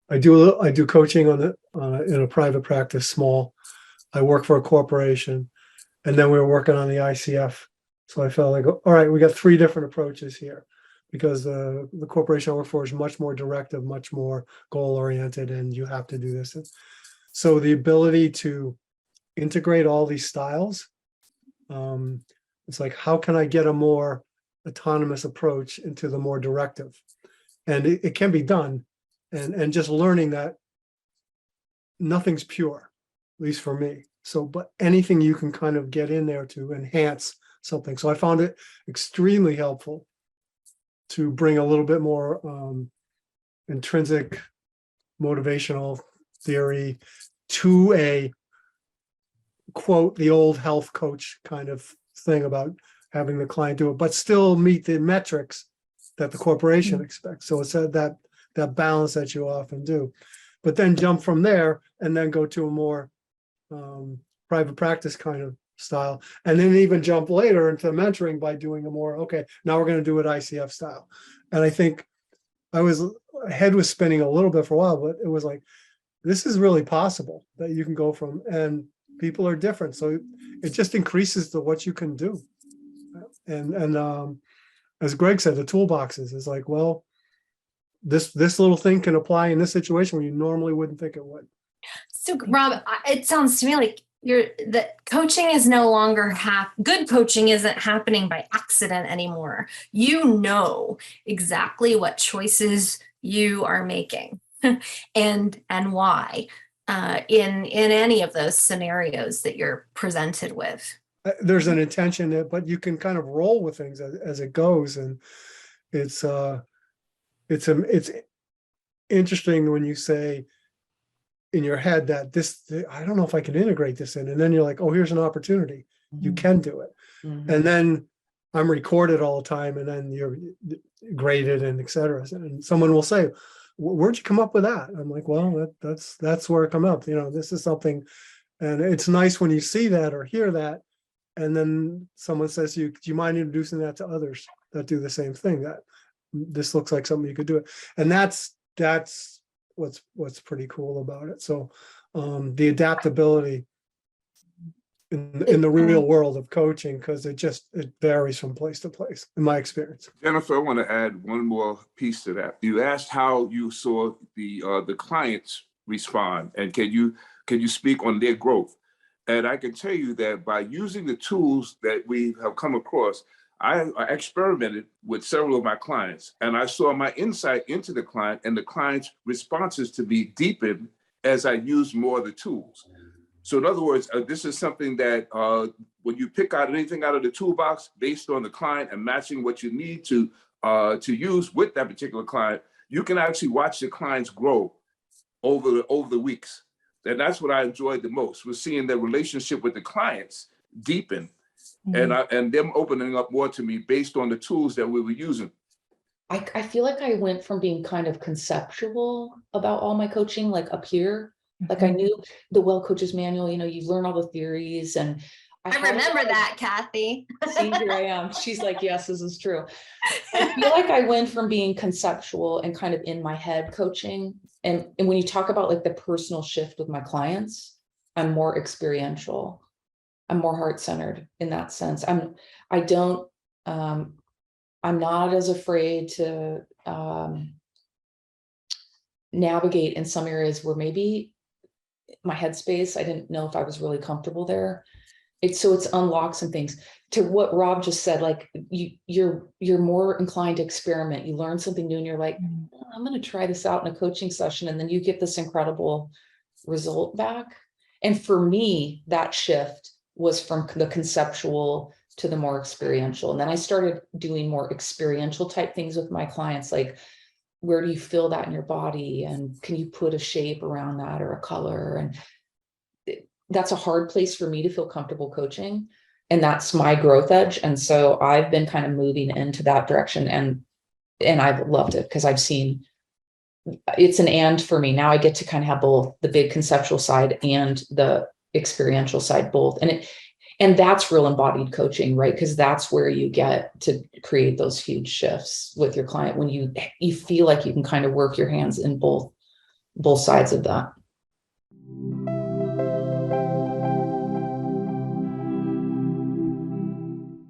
I do coaching in a private practice, small. I work for a corporation, and then we were working on the ICF. So I felt like, all right, we got three different approaches here, because the corporation I work for is much more directive, much more goal oriented, and you have to do this. So the ability to integrate all these styles, it's like, how can I get a more autonomous approach into the more directive? And it can be done, and just learning that nothing's pure, at least for me. So, but anything you can kind of get in there to enhance something. So I found it extremely helpful to bring a little bit more intrinsic motivational theory to a quote, the old health coach kind of thing about having the client do it, but still meet the metrics that the corporation expects. So it's that balance that you often do, but then jump from there and then go to a more private practice kind of style, and then even jump later into mentoring by doing a more, okay, now we're going to do it ICF style. And I think head was spinning a little bit for a while, but it was like, this is really possible that you can go from, and people are different. So it just increases what you can do. And as Greg said, the toolboxes is like, well, this little thing can apply in this situation where you normally wouldn't think it would. So Rob, it sounds to me like that coaching is no longer good coaching isn't happening by accident anymore. You know exactly what choices you are making and why in any of those scenarios that you're presented with. There's an intention, but you can kind of roll with things as it goes, and it's interesting when you say in your head that I don't know if I can integrate this in, and then you're like, oh, here's an opportunity. You can do it. And then I'm recorded all the time, and then you're graded and et cetera. And someone will say, where'd you come up with that? I'm like, well, that's where it come up. This is something, and it's nice when you see that or hear that. And then someone says to you, do you mind introducing that to others that do the same thing? That this looks like something you could do it. And that's what's pretty cool about it. So the adaptability in the real world of coaching, because it varies from place to place, in my experience. Jennifer, I want to add one more piece to that. You asked how you saw the clients respond, and can you speak on their growth? And I can tell you that by using the tools that we have come across, I experimented with several of my clients, and I saw my insight into the client and the client's responses to be deepened as I used more of the tools. So in other words, this is something that when you pick out anything out of the toolbox based on the client and matching what you need to use with that particular client, you can actually watch the clients grow over the weeks. And that's what I enjoyed the most, was seeing the relationship with the clients deepen and them opening up more to me based on the tools that we were using. I feel like I went from being kind of conceptual about all my coaching, like up here. Like I knew the Wellcoaches manual, you learn all the theories, and I remember that, Kathy. See, here I am. She's like, yes, this is true. I feel like I went from being conceptual and kind of in my head coaching. And when you talk about like the personal shift with my clients, I'm more experiential. I'm more heart-centered in that sense. I'm not as afraid to navigate in some areas where maybe my headspace, I didn't know if I was really comfortable there. It's unlocked some things. To what Rob just said, like you're more inclined to experiment. You learn something new and you're like, I'm going to try this out in a coaching session. And then you get this incredible result back. And for me, that shift was from the conceptual to the more experiential. And then I started doing more experiential type things with my clients, like, where do you feel that in your body? And can you put a shape around that or a color? And that's a hard place for me to feel comfortable coaching. And that's my growth edge. And so I've been kind of moving into that direction, and I've loved it because I've seen it's an and for me. Now I get to kind of have both the big conceptual side and the experiential side, both. And that's real embodied coaching, right? Because that's where you get to create those huge shifts with your client, when you feel like you can kind of work your hands in both both sides of that.